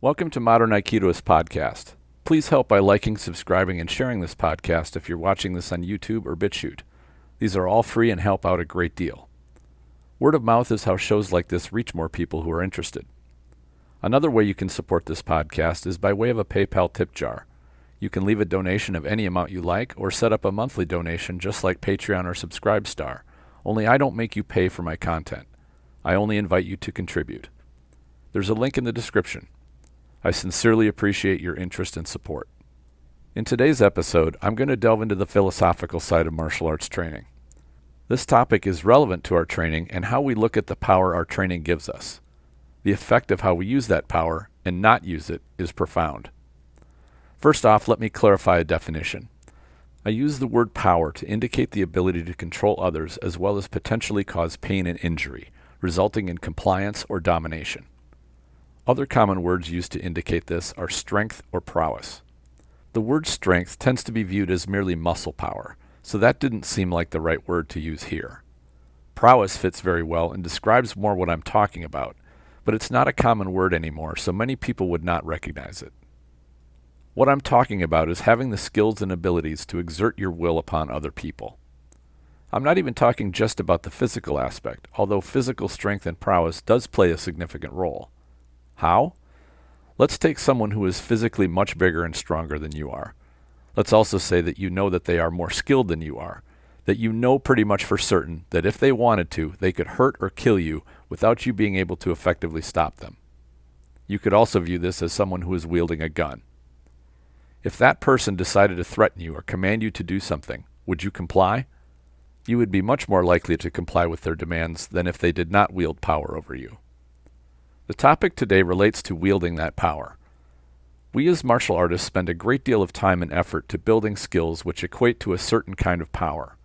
Welcome to Modern Aikidoist Podcast. Please help by liking, subscribing, and sharing this podcast if you're watching this on YouTube or BitChute. These are all free and help out a great deal. Word of mouth is how shows like this reach more people who are interested. Another way you can support this podcast is by way of a PayPal tip jar. You can leave a donation of any amount you like or set up a monthly donation just like Patreon or Subscribestar. Only I don't make you pay for my content. I only invite you to contribute. There's a link in the description. I sincerely appreciate your interest and support. In today's episode, I'm going to delve into the philosophical side of martial arts training. This topic is relevant to our training and how we look at the power our training gives us. The effect of how we use that power and not use it is profound. First off, let me clarify a definition. I use the word power to indicate the ability to control others as well as potentially cause pain and injury, resulting in compliance or domination. Other common words used to indicate this are strength or prowess. The word strength tends to be viewed as merely muscle power, so that didn't seem like the right word to use here. Prowess fits very well and describes more what I'm talking about, but it's not a common word anymore, so many people would not recognize it. What I'm talking about is having the skills and abilities to exert your will upon other people. I'm not even talking just about the physical aspect, although physical strength and prowess does play a significant role. How? Let's take someone who is physically much bigger and stronger than you are. Let's also say that you know that they are more skilled than you are, that you know pretty much for certain that if they wanted to, they could hurt or kill you without you being able to effectively stop them. You could also view this as someone who is wielding a gun. If that person decided to threaten you or command you to do something, would you comply? You would be much more likely to comply with their demands than if they did not wield power over you. The topic today relates to wielding that power. We as martial artists spend a great deal of time and effort to building skills which equate to a certain kind of power.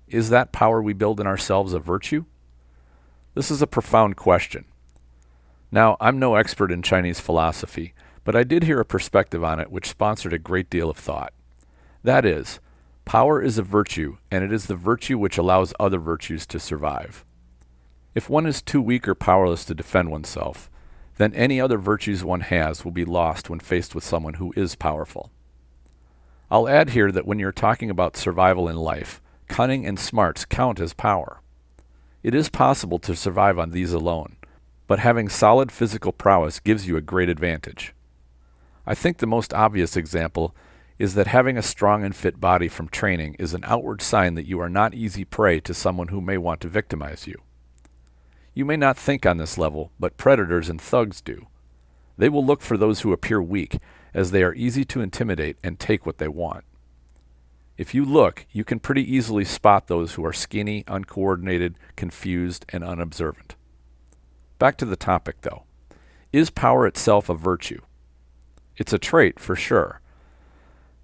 Is that power we build in ourselves a virtue? This is a profound question. Now, I'm no expert in Chinese philosophy, but I did hear a perspective on it which sponsored a great deal of thought. That is, power is a virtue, and it is the virtue which allows other virtues to survive. If one is too weak or powerless to defend oneself, then any other virtues one has will be lost when faced with someone who is powerful. I'll add here that when you're talking about survival in life, cunning and smarts count as power. It is possible to survive on these alone, but having solid physical prowess gives you a great advantage. I think the most obvious example is that having a strong and fit body from training is an outward sign that you are not easy prey to someone who may want to victimize you. You may not think on this level, but predators and thugs do. They will look for those who appear weak, as they are easy to intimidate and take what they want. If you look, you can pretty easily spot those who are skinny, uncoordinated, confused, and unobservant. Back to the topic, though. Is power itself a virtue? It's a trait, for sure.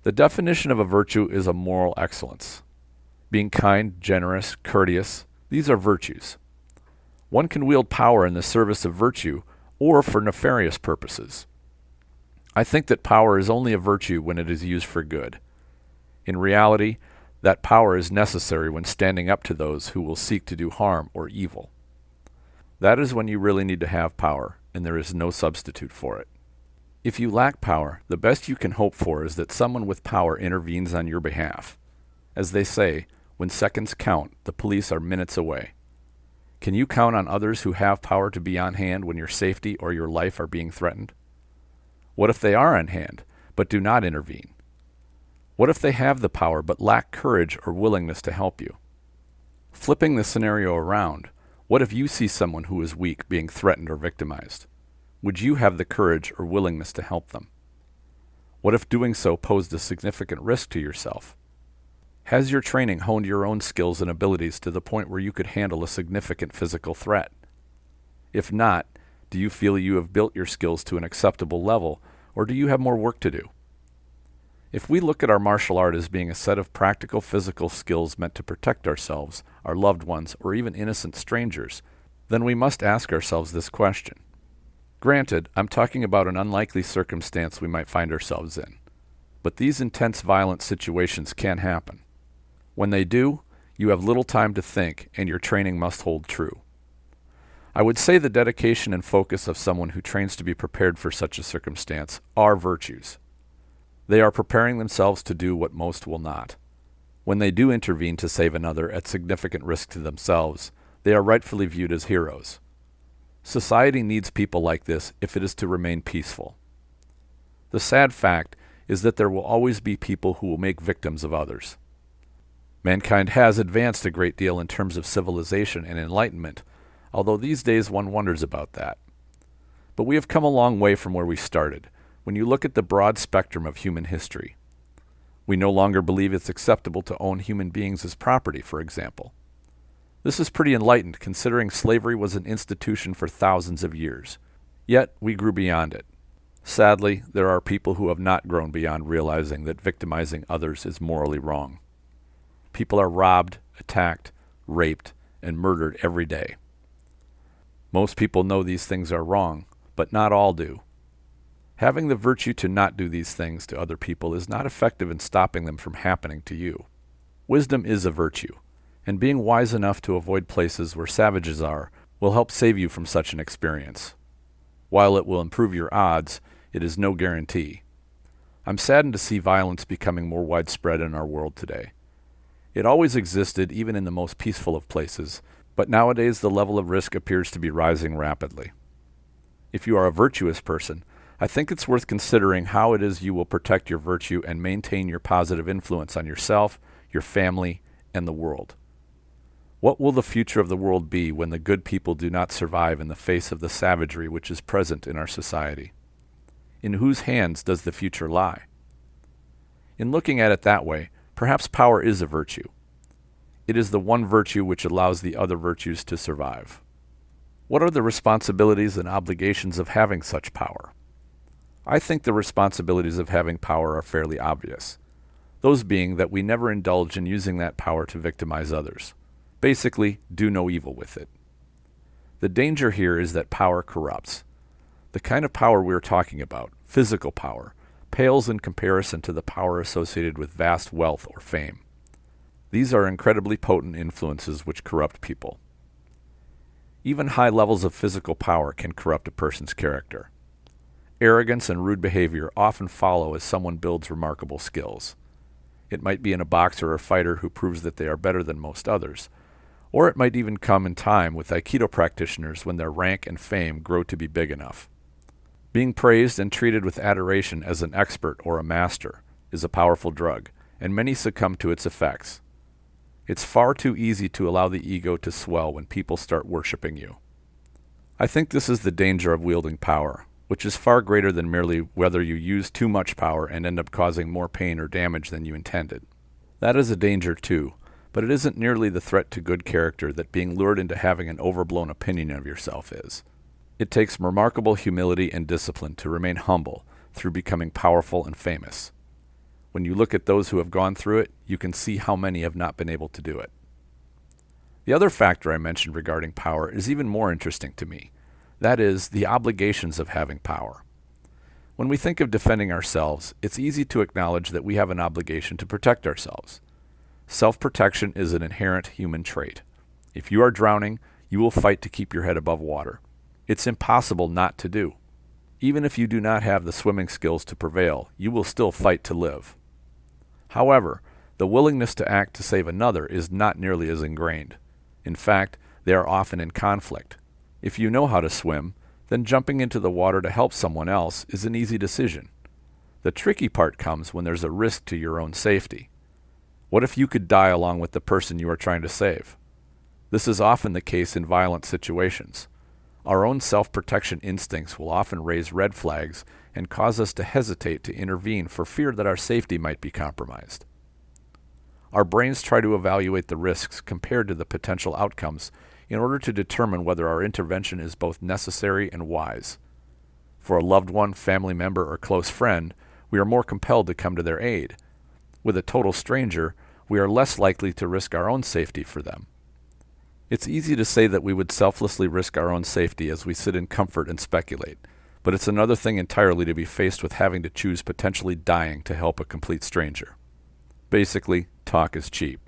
The definition of a virtue is a moral excellence. Being kind, generous, courteous, these are virtues. One can wield power in the service of virtue or for nefarious purposes. I think that power is only a virtue when it is used for good. In reality, that power is necessary when standing up to those who will seek to do harm or evil. That is when you really need to have power, and there is no substitute for it. If you lack power, the best you can hope for is that someone with power intervenes on your behalf. As they say, when seconds count, the police are minutes away. Can you count on others who have power to be on hand when your safety or your life are being threatened? What if they are on hand, but do not intervene? What if they have the power but lack courage or willingness to help you? Flipping the scenario around, what if you see someone who is weak being threatened or victimized? Would you have the courage or willingness to help them? What if doing so posed a significant risk to yourself? Has your training honed your own skills and abilities to the point where you could handle a significant physical threat? If not, do you feel you have built your skills to an acceptable level, or do you have more work to do? If we look at our martial art as being a set of practical physical skills meant to protect ourselves, our loved ones, or even innocent strangers, then we must ask ourselves this question. Granted, I'm talking about an unlikely circumstance we might find ourselves in, but these intense violent situations can happen. When they do, you have little time to think, and your training must hold true. I would say the dedication and focus of someone who trains to be prepared for such a circumstance are virtues. They are preparing themselves to do what most will not. When they do intervene to save another at significant risk to themselves, they are rightfully viewed as heroes. Society needs people like this if it is to remain peaceful. The sad fact is that there will always be people who will make victims of others. Mankind has advanced a great deal in terms of civilization and enlightenment, although these days one wonders about that. But we have come a long way from where we started, when you look at the broad spectrum of human history. We no longer believe it's acceptable to own human beings as property, for example. This is pretty enlightened, considering slavery was an institution for thousands of years. Yet, we grew beyond it. Sadly, there are people who have not grown beyond realizing that victimizing others is morally wrong. People are robbed, attacked, raped, and murdered every day. Most people know these things are wrong, but not all do. Having the virtue to not do these things to other people is not effective in stopping them from happening to you. Wisdom is a virtue, and being wise enough to avoid places where savages are will help save you from such an experience. While it will improve your odds, it is no guarantee. I'm saddened to see violence becoming more widespread in our world today. It always existed, even in the most peaceful of places, but nowadays the level of risk appears to be rising rapidly. If you are a virtuous person, I think it's worth considering how it is you will protect your virtue and maintain your positive influence on yourself, your family, and the world. What will the future of the world be when the good people do not survive in the face of the savagery which is present in our society? In whose hands does the future lie? In looking at it that way, perhaps power is a virtue. It is the one virtue which allows the other virtues to survive. What are the responsibilities and obligations of having such power? I think the responsibilities of having power are fairly obvious, those being that we never indulge in using that power to victimize others. Basically, do no evil with it. The danger here is that power corrupts. The kind of power we're talking about, physical power, pales in comparison to the power associated with vast wealth or fame. These are incredibly potent influences which corrupt people. Even high levels of physical power can corrupt a person's character. Arrogance and rude behavior often follow as someone builds remarkable skills. It might be in a boxer or fighter who proves that they are better than most others, or it might even come in time with Aikido practitioners when their rank and fame grow to be big enough. Being praised and treated with adoration as an expert or a master is a powerful drug, and many succumb to its effects. It's far too easy to allow the ego to swell when people start worshiping you. I think this is the danger of wielding power, which is far greater than merely whether you use too much power and end up causing more pain or damage than you intended. That is a danger too, but it isn't nearly the threat to good character that being lured into having an overblown opinion of yourself is. It takes remarkable humility and discipline to remain humble through becoming powerful and famous. When you look at those who have gone through it, you can see how many have not been able to do it. The other factor I mentioned regarding power is even more interesting to me. That is, the obligations of having power. When we think of defending ourselves, it's easy to acknowledge that we have an obligation to protect ourselves. Self-protection is an inherent human trait. If you are drowning, you will fight to keep your head above water. It's impossible not to do. Even if you do not have the swimming skills to prevail, you will still fight to live. However, the willingness to act to save another is not nearly as ingrained. In fact, they are often in conflict. If you know how to swim, then jumping into the water to help someone else is an easy decision. The tricky part comes when there's a risk to your own safety. What if you could die along with the person you are trying to save? This is often the case in violent situations. Our own self-protection instincts will often raise red flags and cause us to hesitate to intervene for fear that our safety might be compromised. Our brains try to evaluate the risks compared to the potential outcomes in order to determine whether our intervention is both necessary and wise. For a loved one, family member, or close friend, we are more compelled to come to their aid. With a total stranger, we are less likely to risk our own safety for them. It's easy to say that we would selflessly risk our own safety as we sit in comfort and speculate, but it's another thing entirely to be faced with having to choose potentially dying to help a complete stranger. Basically, talk is cheap.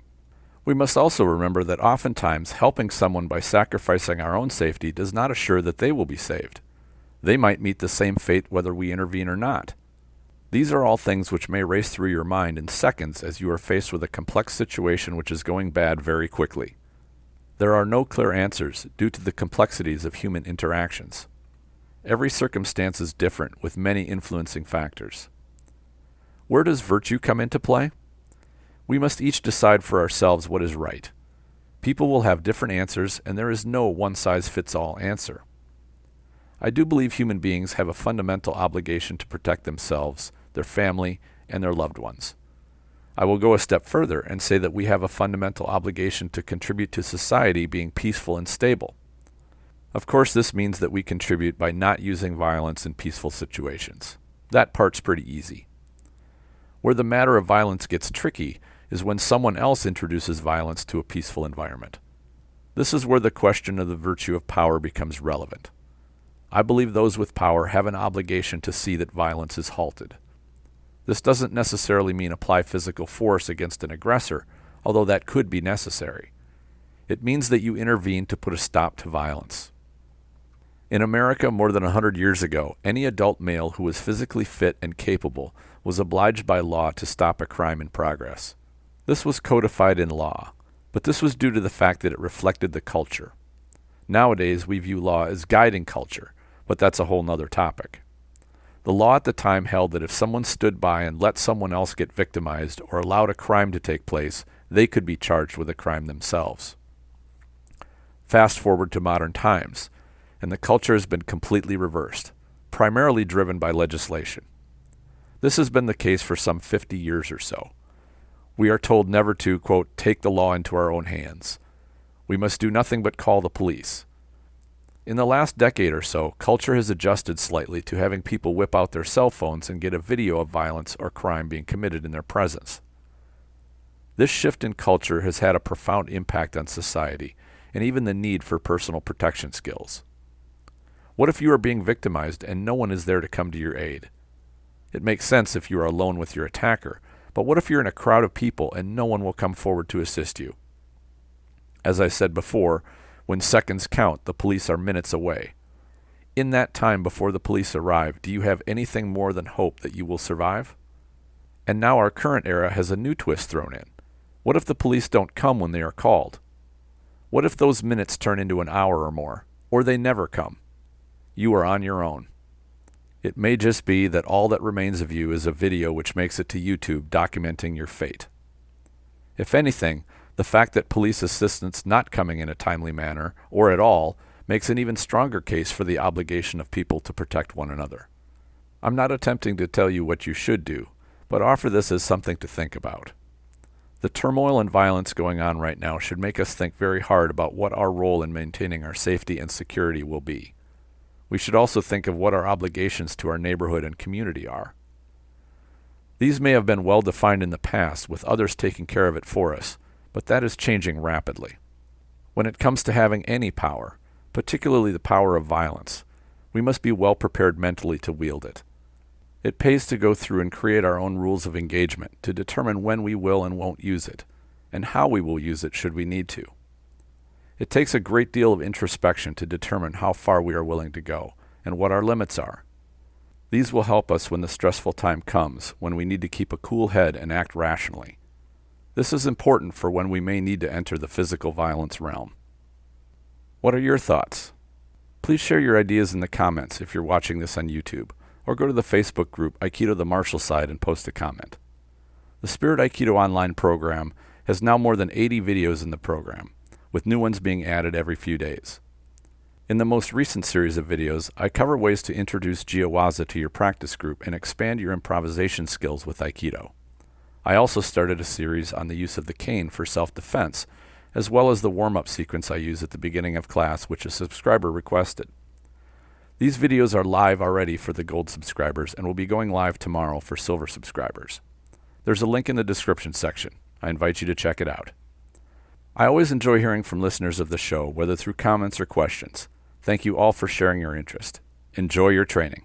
We must also remember that oftentimes helping someone by sacrificing our own safety does not assure that they will be saved. They might meet the same fate whether we intervene or not. These are all things which may race through your mind in seconds as you are faced with a complex situation which is going bad very quickly. There are no clear answers due to the complexities of human interactions. Every circumstance is different with many influencing factors. Where does virtue come into play? We must each decide for ourselves what is right. People will have different answers, and there is no one-size-fits-all answer. I do believe human beings have a fundamental obligation to protect themselves, their family, and their loved ones. I will go a step further and say that we have a fundamental obligation to contribute to society being peaceful and stable. Of course, this means that we contribute by not using violence in peaceful situations. That part's pretty easy. Where the matter of violence gets tricky is when someone else introduces violence to a peaceful environment. This is where the question of the virtue of power becomes relevant. I believe those with power have an obligation to see that violence is halted. This doesn't necessarily mean apply physical force against an aggressor, although that could be necessary. It means that you intervene to put a stop to violence. In America more than 100 years ago, any adult male who was physically fit and capable was obliged by law to stop a crime in progress. This was codified in law, but this was due to the fact that it reflected the culture. Nowadays, we view law as guiding culture, but that's a whole nother topic. The law at the time held that if someone stood by and let someone else get victimized or allowed a crime to take place, they could be charged with a crime themselves. Fast forward to modern times, and the culture has been completely reversed, primarily driven by legislation. This has been the case for some 50 years or so. We are told never to, quote, take the law into our own hands. We must do nothing but call the police. In the last decade or so, culture has adjusted slightly to having people whip out their cell phones and get a video of violence or crime being committed in their presence. This shift in culture has had a profound impact on society and even the need for personal protection skills. What if you are being victimized and no one is there to come to your aid? It makes sense if you are alone with your attacker, but what if you're in a crowd of people and no one will come forward to assist you? As I said before, when seconds count, the police are minutes away. In that time before the police arrive, do you have anything more than hope that you will survive? And now our current era has a new twist thrown in. What if the police don't come when they are called? What if those minutes turn into an hour or more, or they never come? You are on your own. It may just be that all that remains of you is a video which makes it to YouTube documenting your fate. If anything, the fact that police assistance not coming in a timely manner, or at all, makes an even stronger case for the obligation of people to protect one another. I'm not attempting to tell you what you should do, but offer this as something to think about. The turmoil and violence going on right now should make us think very hard about what our role in maintaining our safety and security will be. We should also think of what our obligations to our neighborhood and community are. These may have been well defined in the past, with others taking care of it for us, but that is changing rapidly. When it comes to having any power, particularly the power of violence, we must be well prepared mentally to wield it. It pays to go through and create our own rules of engagement to determine when we will and won't use it, and how we will use it should we need to. It takes a great deal of introspection to determine how far we are willing to go, and what our limits are. These will help us when the stressful time comes, when we need to keep a cool head and act rationally. This is important for when we may need to enter the physical violence realm. What are your thoughts? Please share your ideas in the comments if you're watching this on YouTube, or go to the Facebook group Aikido the Martial Side and post a comment. The Spirit Aikido Online program has now more than 80 videos in the program, with new ones being added every few days. In the most recent series of videos, I cover ways to introduce Jiawaza to your practice group and expand your improvisation skills with Aikido. I also started a series on the use of the cane for self-defense, as well as the warm-up sequence I use at the beginning of class, which a subscriber requested. These videos are live already for the gold subscribers and will be going live tomorrow for silver subscribers. There's a link in the description section. I invite you to check it out. I always enjoy hearing from listeners of the show, whether through comments or questions. Thank you all for sharing your interest. Enjoy your training.